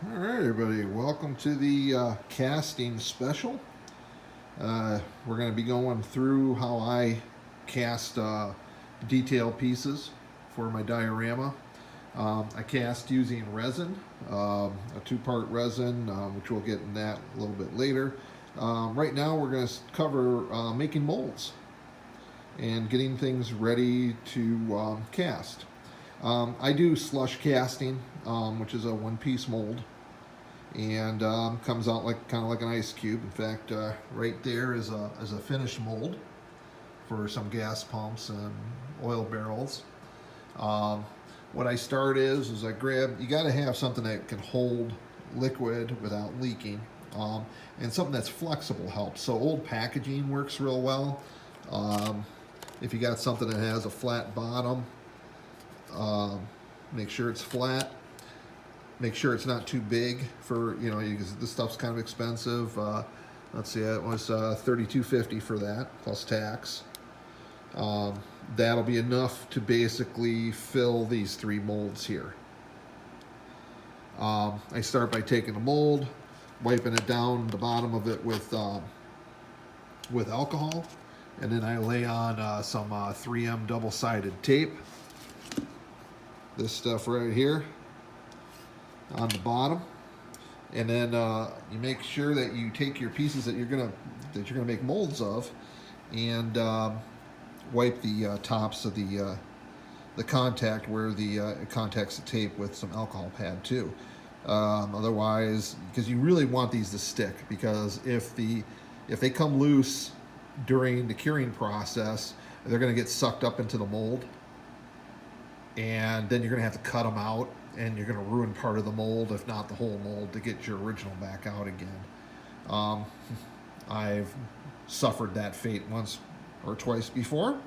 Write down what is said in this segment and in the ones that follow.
All right, everybody, welcome to the casting special. We're going to be going through how I cast detail pieces for my diorama. I cast using resin, a two-part resin, which we'll get in that a little bit later. Right now, we're going to cover making molds and getting things ready to cast. I do slush casting, which is a one-piece mold, and comes out like kind of like an ice cube. In fact, right there is a finished mold for some gas pumps and oil barrels. Um, what I start is I grab. You got to have something that can hold liquid without leaking, and something that's flexible helps. So old packaging works real well. Um, if you got something that has a flat bottom, um, make sure it's flat. Make sure it's not too big for, because this stuff's kind of expensive. Let's see, it was $32.50 for that plus tax. That'll be enough to basically fill these three molds here. I start by taking a mold, wiping it down the bottom of it with alcohol, and then I lay on some 3M double-sided tape. This stuff right here on the bottom, and then you make sure that you take your pieces that you're gonna make molds of, and wipe the tops of the contact where the contacts the tape with some alcohol pad too. Otherwise, because you really want these to stick, because if they come loose during the curing process, they're going to get sucked up into the mold, and then you're going to have to cut them out, and you're going to ruin part of the mold, if not the whole mold, to get your original back out again. I've suffered that fate once or twice before,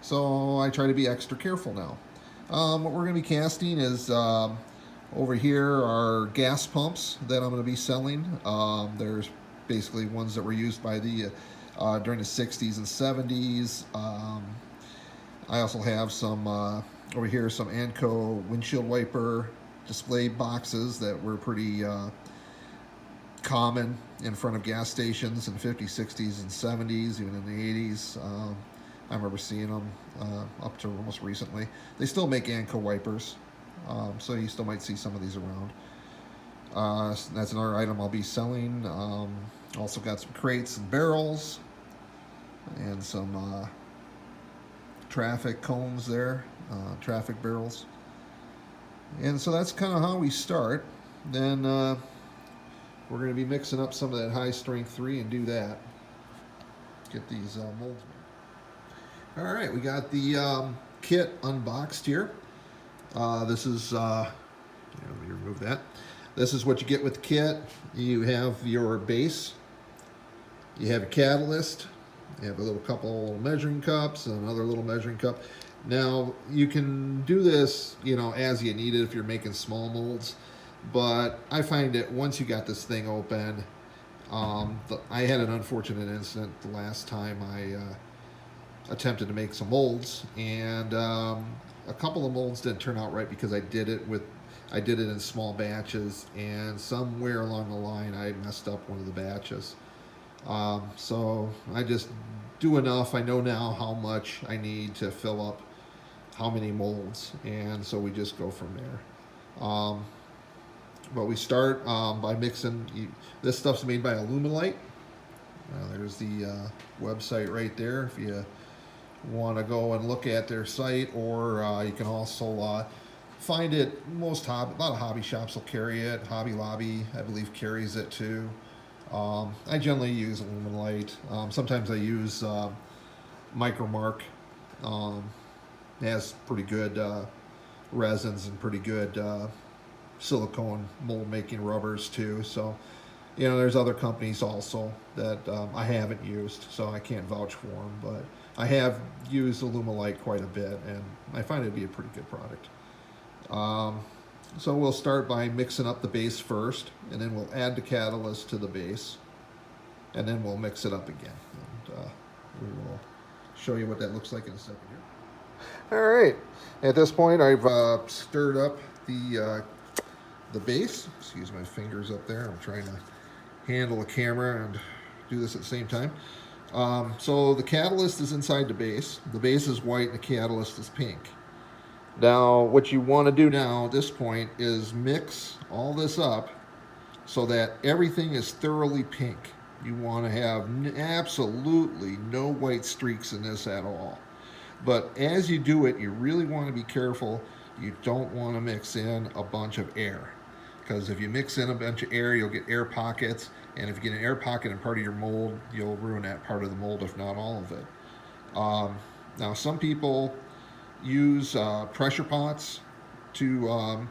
so I try to be extra careful now. What we're going to be casting is over here are gas pumps that I'm going to be selling. There's basically ones that were used by the during the 60s and 70s. I also have some over here, some Anco windshield wiper display boxes that were pretty common in front of gas stations in the 50s, 60s, and 70s, even in the 80s. I remember seeing them up to almost recently. They still make Anco wipers, so you still might see some of these around. So that's another item I'll be selling. Also got some crates and barrels, and some traffic cones there, traffic barrels. And so that's kind of how we start. Then we're going to be mixing up some of that high strength 3 and do that. Get these molds made. All right, we got the kit unboxed here. This is, let me remove that. This is what you get with the kit. You have your base, you have a catalyst, you have a couple little measuring cups and another little measuring cup. Now, you can do this, as you need it if you're making small molds, but I find that once you got this thing open, I had an unfortunate incident the last time I attempted to make some molds, and a couple of molds didn't turn out right because I did it in small batches, and somewhere along the line I messed up one of the batches. So I just do enough. I know now how much I need to fill up how many molds, and so we just go from there. But we start by mixing. This stuff's made by Aluminite. There's the website right there if you want to go and look at their site, or you can also find it. A lot of hobby shops will carry it. Hobby Lobby, I believe, carries it too. I generally use Aluminite. Sometimes I use Micromark. It has pretty good resins and pretty good silicone mold making rubbers too. So, there's other companies also that I haven't used, so I can't vouch for them. But I have used Aluminite quite a bit, and I find it to be a pretty good product. So we'll start by mixing up the base first, and then we'll add the catalyst to the base, and then we'll mix it up again. And we will show you what that looks like in a second here. All right. At this point, I've stirred up the the base. Excuse my fingers up there. I'm trying to handle a camera and do this at the same time. So the catalyst is inside the base. The base is white and the catalyst is pink. Now, what you want to do now at this point is mix all this up so that everything is thoroughly pink. You want to have absolutely no white streaks in this at all. But as you do it, you really want to be careful. You don't want to mix in a bunch of air, because if you mix in a bunch of air, you'll get air pockets, and if you get an air pocket in part of your mold, you'll ruin that part of the mold, if not all of it. Now, some people use pressure pots to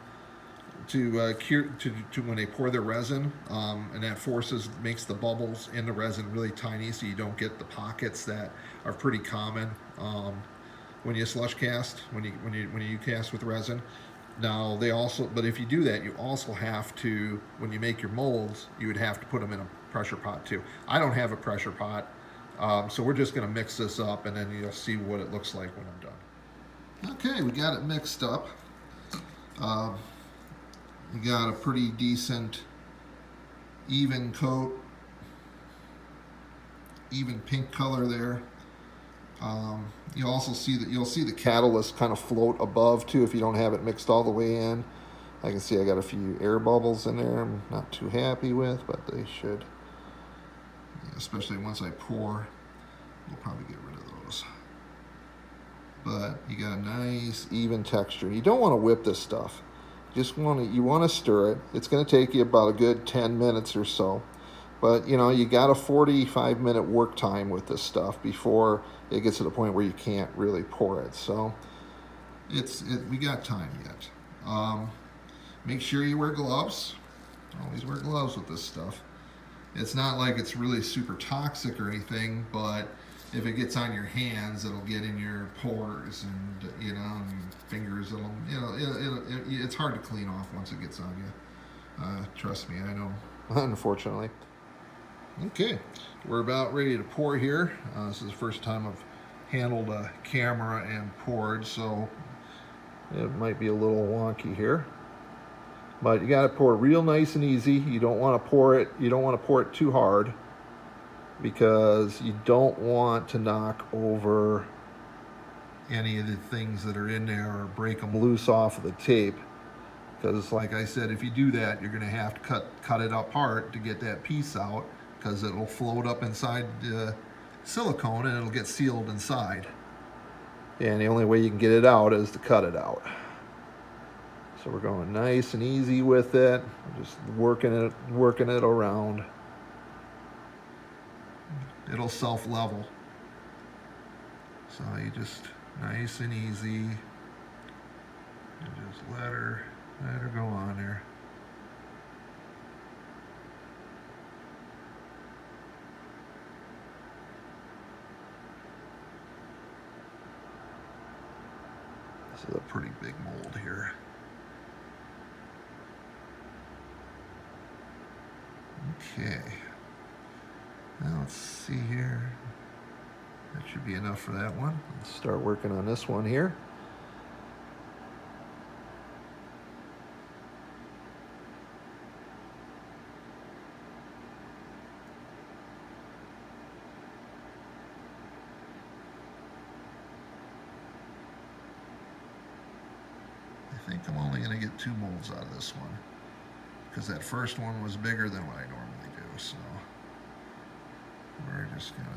cure to when they pour their resin, and that makes the bubbles in the resin really tiny, so you don't get the pockets that are pretty common when you slush cast, when you cast with resin. Now but if you do that, you also have to, when you make your molds, you would have to put them in a pressure pot too. I don't have a pressure pot, so we're just going to mix this up, and then you'll see what it looks like when I'm done. Okay, we got it mixed up. We got a pretty decent even coat, even pink color there. You'll also see the catalyst kind of float above too if you don't have it mixed all the way in. I can see I got a few air bubbles in there I'm not too happy with, but they should, especially once I pour, we'll probably get rid of those. But you got a nice even texture. You don't want to whip this stuff. You want to stir it. It's going to take you about a good 10 minutes or so. But you got a 45-minute work time with this stuff before it gets to the point where you can't really pour it. So we got time yet. Make sure you wear gloves. Always wear gloves with this stuff. It's not like it's really super toxic or anything, but if it gets on your hands, it'll get in your pores, and and fingers. It's hard to clean off once it gets on you. Trust me, I know. Unfortunately. Okay, we're about ready to pour here. This is the first time I've handled a camera and poured, so it might be a little wonky here. But you got to pour real nice and easy. You don't want to pour it. You don't want to pour it too hard, because you don't want to knock over any of the things that are in there or break them loose off of the tape. Because like I said, if you do that, you're going to have to cut it apart to get that piece out, because it'll float up inside the silicone and it'll get sealed inside. And the only way you can get it out is to cut it out. So we're going nice and easy with it, just working it around. It'll self-level. So you just nice and easy. And just let her go on there. This is a pretty big mold here. Okay. Now let's see here. That should be enough for that one. Let's start working on this one here. I think I'm only going to get 2 molds out of this one, because that first one was bigger than what I normally do, so we're just going to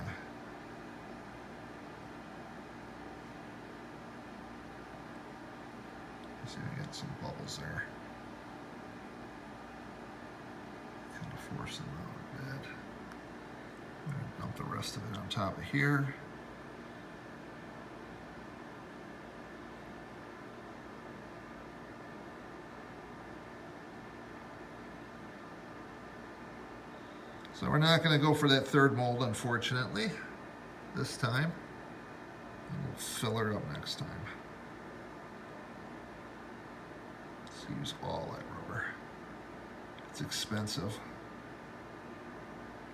see, I got some bubbles there. Kind of force them out a bit. I'm going to dump the rest of it on top of here. So we're not going to go for that third mold, unfortunately, this time. And we'll fill her up next time. Let's use all that rubber. It's expensive,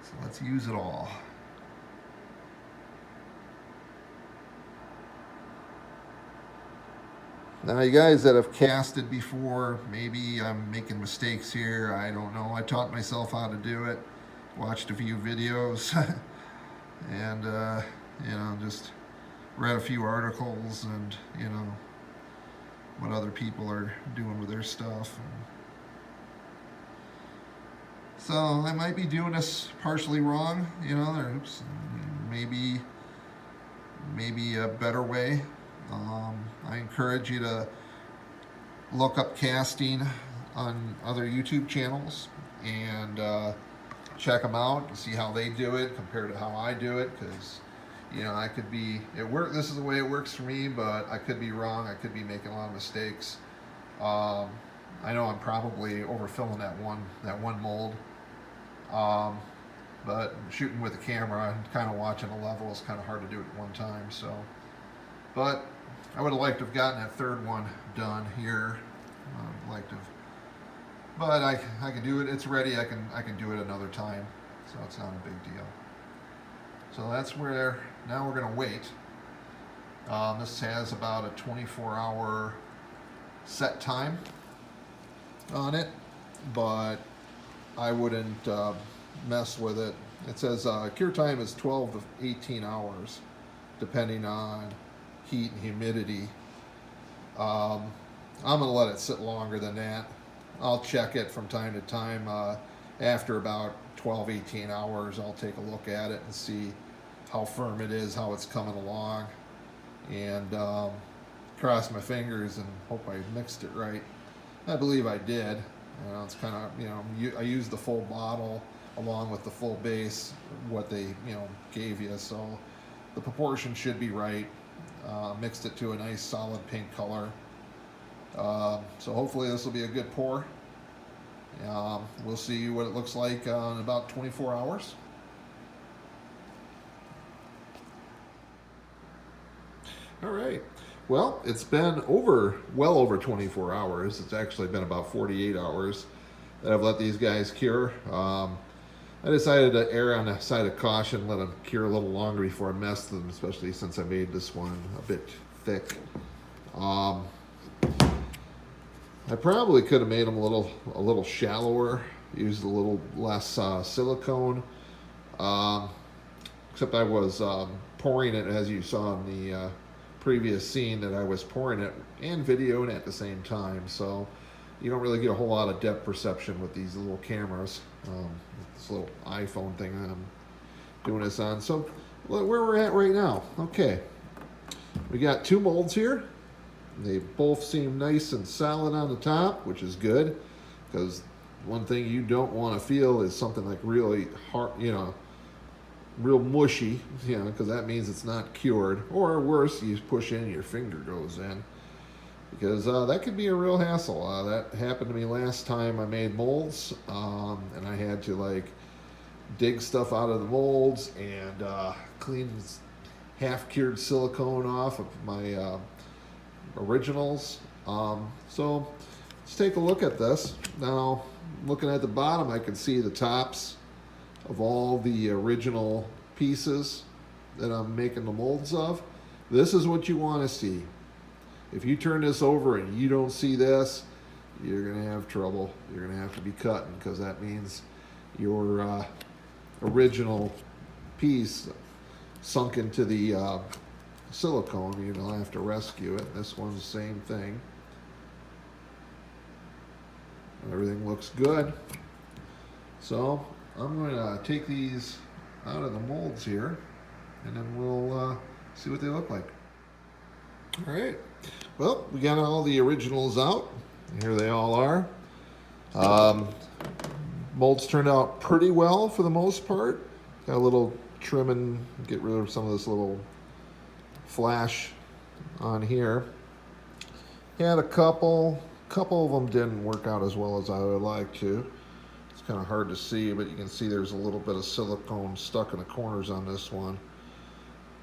so let's use it all. Now, you guys that have casted before, maybe I'm making mistakes here. I don't know. I taught myself how to do it, watched a few videos, and, you know, just read a few articles and, you know, what other people are doing with their stuff. So I might be doing this partially wrong, you know, there's maybe a better way. I encourage you to look up casting on other YouTube channels and check them out and see how they do it compared to how I do it, because you know, I could be this is the way it works for me, but I could be wrong. I could be making a lot of mistakes. I know I'm probably overfilling that one mold, but shooting with a camera and kind of watching a level is kind of hard to do at one time. So, but I would have liked to have gotten that third one done here. But I can do it. It's ready. I can do it another time, so it's not a big deal. So that's where now we're going to wait. This has about a 24-hour set time on it, but I wouldn't mess with it. It says cure time is 12 to 18 hours, depending on heat and humidity. I'm going to let it sit longer than that. I'll check it from time to time. After about 12, 18 hours, I'll take a look at it and see how firm it is, how it's coming along, and cross my fingers and hope I mixed it right. I believe I did. You know, it's kind of, you know, I used the full bottle along with the full base, what they, you know, gave you, so the proportion should be right. Mixed it to a nice solid pink color. So hopefully this will be a good pour. We'll see what it looks like in about 24 hours. All right. Well, it's been well over 24 hours. It's actually been about 48 hours that I've let these guys cure. I decided to err on the side of caution, let them cure a little longer before I messed them, especially since I made this one a bit thick. I probably could have made them a little shallower, used a little less silicone. Except I was pouring it, as you saw in the previous scene, that I was pouring it and videoing at the same time, so you don't really get a whole lot of depth perception with these little cameras. This little iPhone thing I'm doing this on. So where we're at right now. Okay, we got two molds here. They both seem nice and solid on the top, which is good, because one thing you don't want to feel is something like really hard, you know, real mushy, you know, because that means it's not cured. Or worse, you push in, your finger goes in, because that could be a real hassle. That happened to me last time I made molds, and I had to like dig stuff out of the molds and clean half-cured silicone off of my originals. So let's take a look at this. Now, looking at the bottom, I can see the tops of all the original pieces that I'm making the molds of. This is what you want to see. If you turn this over and you don't see this, you're going to have trouble. You're going to have to be cutting, because that means your original piece sunk into the silicone. You'll have to rescue it. This one's the same thing. Everything looks good. So I'm going to take these out of the molds here, and then we'll see what they look like. All right. Well, we got all the originals out. Here they all are. Molds turned out pretty well for the most part. Got a little trim and get rid of some of this little flash on here. Had a couple of them didn't work out as well as I would like to. It's kind of hard to see, but you can see there's a little bit of silicone stuck in the corners on this one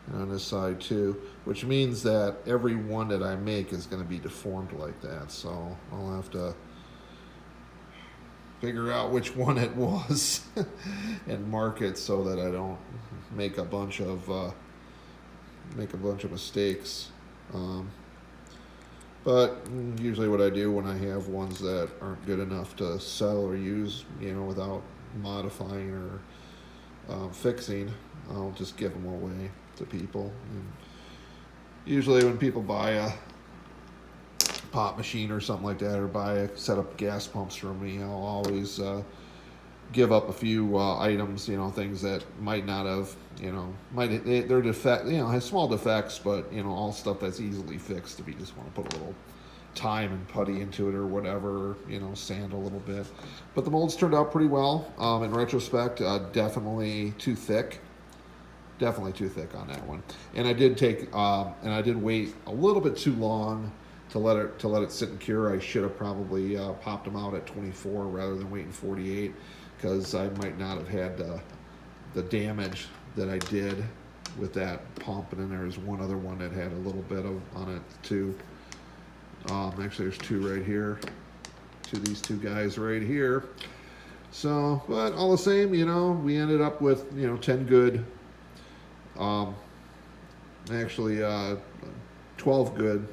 and on this side too, which means that every one that I make is going to be deformed like that. So I'll have to figure out which one it was and mark it so that I don't make a bunch of mistakes. But usually what I do when I have ones that aren't good enough to sell or use, without modifying or fixing, I'll just give them away to people. And usually when people buy a pop machine or something like that, or buy a set up gas pumps from me, I'll always give up a few items, things that might not have, they're defect, has small defects, but all stuff that's easily fixed if you just want to put a little time and putty into it or whatever, sand a little bit. But the molds turned out pretty well. In retrospect, definitely too thick. Definitely too thick on that one. And I did wait a little bit too long to let it sit and cure. I should have probably popped them out at 24 rather than waiting 48, because I might not have had the damage that I did with that pump. And then there's one other one that had a little bit on it too. Actually, there's two right here. These two guys right here. So, but all the same, we ended up with 10 good. Actually, 12 good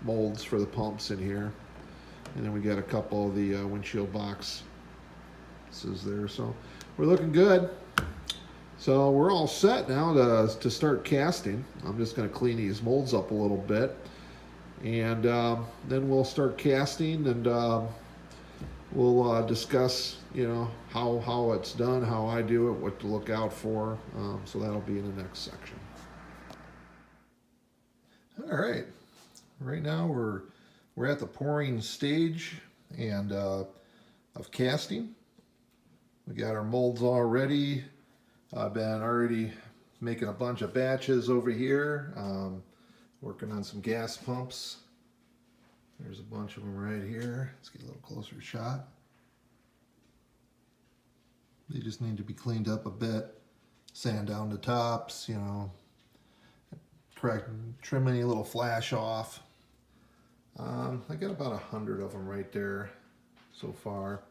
molds for the pumps in here, and then we got a couple of the windshield boxes there. So we're looking good. So we're all set now to start casting. I'm just going to clean these molds up a little bit, and then we'll start casting, and we'll discuss how it's done, how I do it, what to look out for. So that'll be in the next section. All right. Right now we're at the pouring stage and of casting. We got our molds all ready. I've been already making a bunch of batches over here, working on some gas pumps. There's a bunch of them right here. Let's get a little closer shot. They just need to be cleaned up a bit, sand down the tops, trim any little flash off. I got about 100 of them right there so far.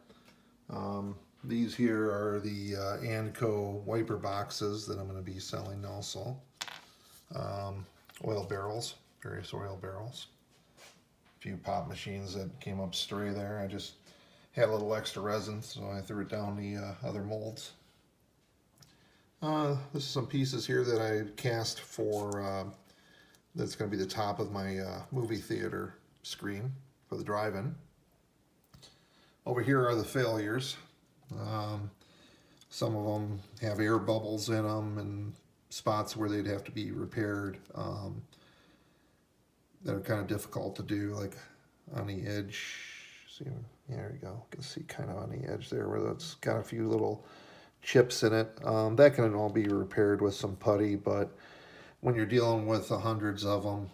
These here are the Anco wiper boxes that I'm going to be selling also. Oil barrels, various oil barrels. A few pop machines that came up stray there. I just had a little extra resin, so I threw it down the other molds. This is some pieces here that I cast for, that's going to be the top of my movie theater screen for the drive-in. Over here are the failures. Some of them have air bubbles in them and spots where they'd have to be repaired that are kind of difficult to do, like on the edge. See, there you go. You can see kind of on the edge there where that's got a few little chips in it. That can all be repaired with some putty, but when you're dealing with hundreds of them,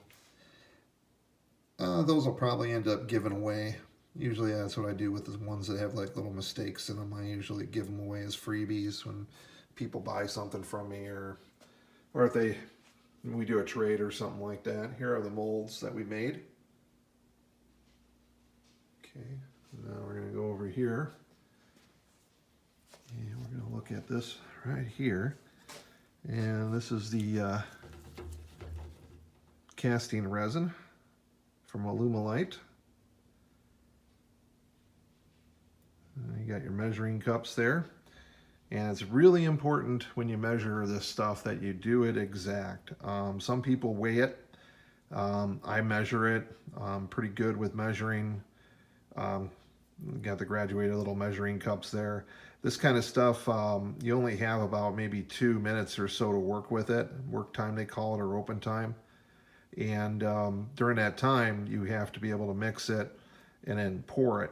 those will probably end up giving away. Usually that's what I do with the ones that have like little mistakes in them. I usually give them away as freebies when people buy something from me, or if we do a trade or something like that. Here are the molds that we made. Okay, now we're going to go over here, and we're going to look at this right here. And this is the casting resin from Alumilite. You got your measuring cups there, and it's really important when you measure this stuff that you do it exact. Some people weigh it. I measure it. I'm pretty good with measuring. Got the graduated little measuring cups there. This kind of stuff, you only have about maybe 2 minutes or so to work with it. Work time they call it, or open time. And during that time, you have to be able to mix it and then pour it.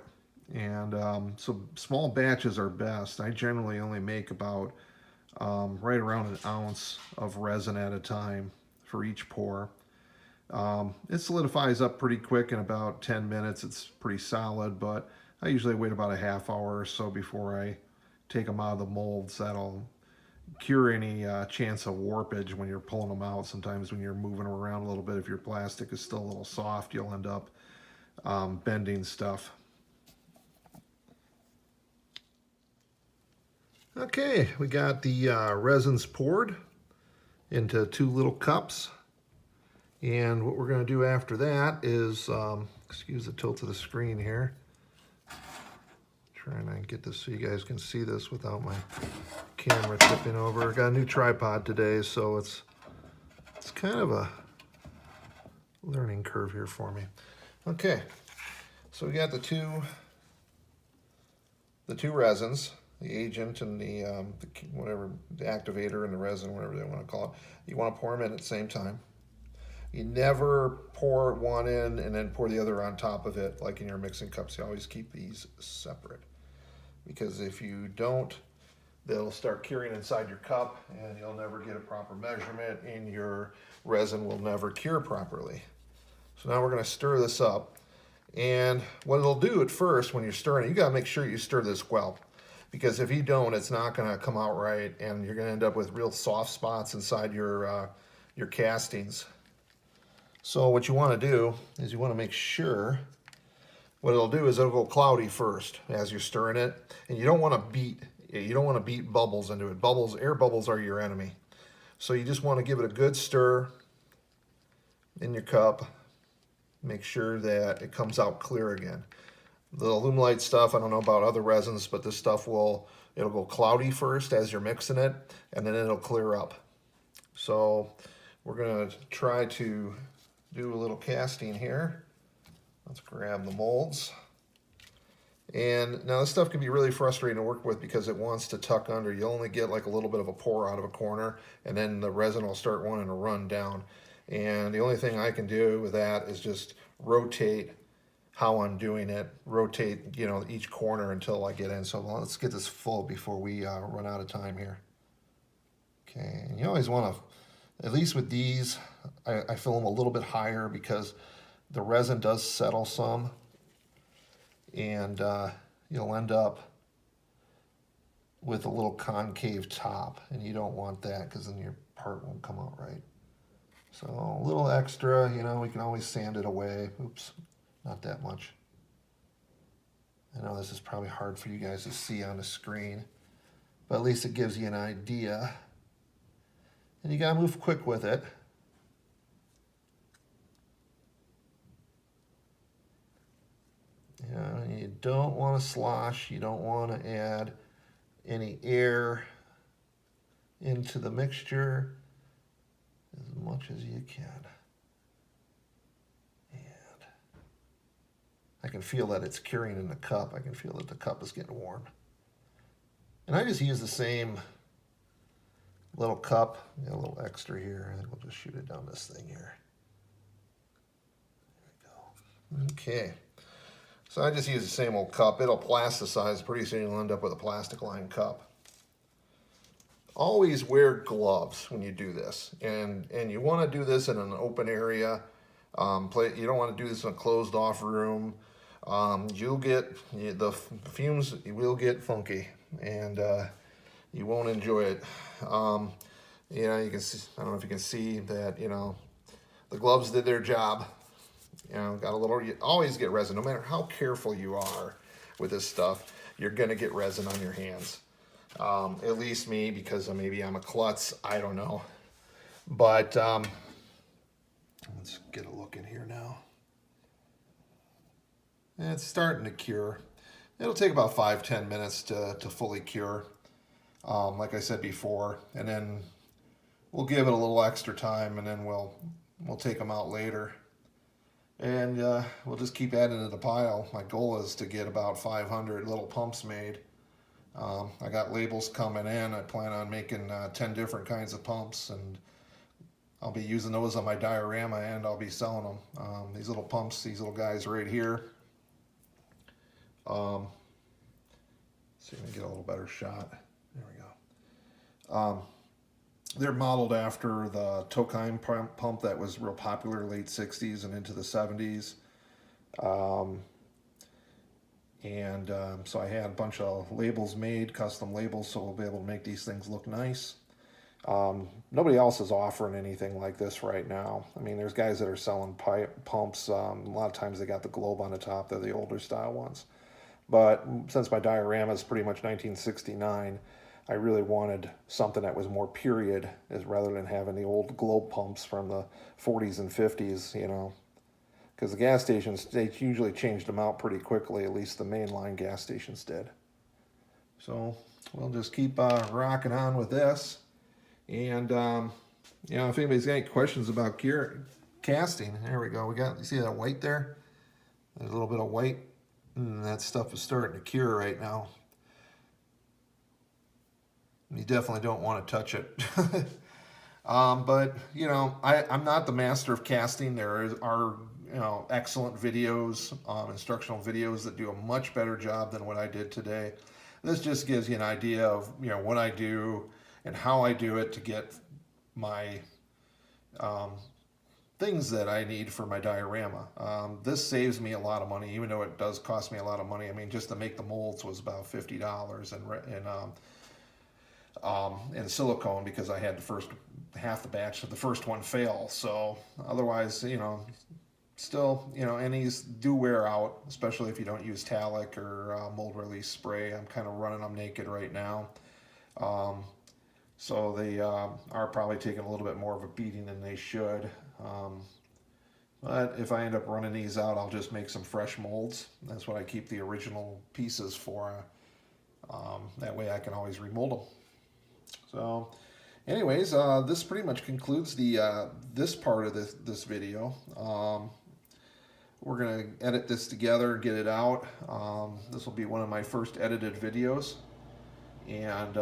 And so small batches are best. I generally only make about right around an ounce of resin at a time for each pour. It solidifies up pretty quick in about 10 minutes. It's pretty solid, but I usually wait about a half hour or so before I take them out of the molds. That'll cure any chance of warpage when you're pulling them out. Sometimes when you're moving them around a little bit, if your plastic is still a little soft, you'll end up bending stuff. Okay, we got the resins poured into 2 little cups, And what we're going to do after that is, excuse the tilt of the screen here. Trying to get this so you guys can see this without my camera tipping over. Got a new tripod today, so it's kind of a learning curve here for me. Okay, so we got the two resins, the agent and the whatever, the activator and the resin, whatever they want to call it. You want to pour them in at the same time. You never pour one in and then pour the other on top of it like in your mixing cups. You always keep these separate, because if you don't, they'll start curing inside your cup and you'll never get a proper measurement and your resin will never cure properly. So now we're going to stir this up. And what it'll do at first when you're stirring it, you got to make sure you stir this well, because if you don't, it's not going to come out right and you're going to end up with real soft spots inside your castings. So what you want to do is you want to make sure, what it'll do is it'll go cloudy first as you're stirring it, and you don't want to beat bubbles into it. Air bubbles are your enemy. So you just want to give it a good stir in your cup. Make sure that it comes out clear again. The Alumilite stuff, I don't know about other resins, but this stuff it'll go cloudy first as you're mixing it, and then it'll clear up. So we're gonna try to do a little casting here. Let's grab the molds. And now this stuff can be really frustrating to work with because it wants to tuck under. You'll only get like a little bit of a pour out of a corner, and then the resin will start wanting to run down. And the only thing I can do with that is just rotate how I'm doing it, rotate, each corner until I get in. So let's get this full before we run out of time here. Okay, and you always want to, at least with these, I fill them a little bit higher because the resin does settle some, and you'll end up with a little concave top, and you don't want that because then your part won't come out right. So a little extra, we can always sand it away. Oops, not that much. I know this is probably hard for you guys to see on the screen, but at least it gives you an idea. And you gotta move quick with it. You don't want to slosh. You don't want to add any air into the mixture. As much as you can. And I can feel that it's curing in the cup. I can feel that the cup is getting warm. And I just use the same little cup, a little extra here, and we'll just shoot it down this thing here. There we go. Okay. So I just use the same old cup. It'll plasticize. Pretty soon you'll end up with a plastic lined cup. Always wear gloves when you do this, and you want to do this in an open area. You don't want to do this in a closed off room. You'll get the fumes. You will get funky, and you won't enjoy it. You can see, I don't know if you can see that. The gloves did their job. Got a little. You always get resin, no matter how careful you are with this stuff. You're gonna get resin on your hands. At least me, because maybe I'm a klutz, I don't know. But let's get a look in here now. And it's starting to cure. It'll take about 5-10 minutes to fully cure, like I said before, and then we'll give it a little extra time, and then we'll take them out later. And we'll just keep adding to the pile. My goal is to get about 500 little pumps made. I got labels coming in. I plan on making 10 different kinds of pumps, and I'll be using those on my diorama, and I'll be selling them. These little pumps, these little guys right here. See if I can get a little better shot. There we go. They're modeled after the Tokheim pump that was real popular late 60s and into the 70s. So I had a bunch of labels made, custom labels, so we'll be able to make these things look nice. Nobody else is offering anything like this right now. I mean, there's guys that are selling pumps. A lot of times they got the globe on the top. They're the older style ones. But since my diorama is pretty much 1969, I really wanted something that was more period, as rather than having the old globe pumps from the 40s and 50s, you know, because the gas stations, they usually changed them out pretty quickly. At least the mainline gas stations did. So we'll just keep rocking on with this. And you know, if anybody's got any questions about casting, there we go. We got, you see that white there? There's a little bit of white, and that stuff is starting to cure right now. You definitely don't want to touch it. But you know, I'm not the master of casting. Are, you know, excellent videos, instructional videos that do a much better job than what I did today. This just gives you an idea of, you know, what I do and how I do it to get my things that I need for my diorama. This saves me a lot of money, even though it does cost me a lot of money. I mean, just to make the molds was about $50, and silicone, because I had the first half the batch of the first one fail. So otherwise, you know, still, you know, and these do wear out, especially if you don't use talc or mold release spray. I'm kind of running them naked right now. So they are probably taking a little bit more of a beating than they should. But if I end up running these out, I'll just make some fresh molds. That's what I keep the original pieces for. That way I can always remold them. So anyways, this pretty much concludes the this part of this video. We're going to edit this together, get it out. This will be one of my first edited videos. And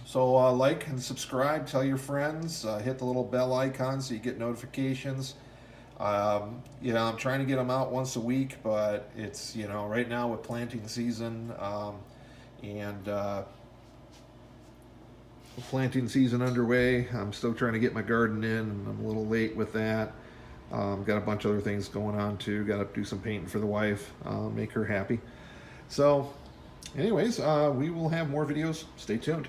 so like and subscribe, tell your friends, hit the little bell icon so you get notifications. You know, I'm trying to get them out once a week, but it's, you know, right now with planting season, and planting season underway. I'm still trying to get my garden in, and I'm a little late with that. Got a bunch of other things going on too. Got to do some painting for the wife, make her happy. So anyways, we will have more videos. Stay tuned.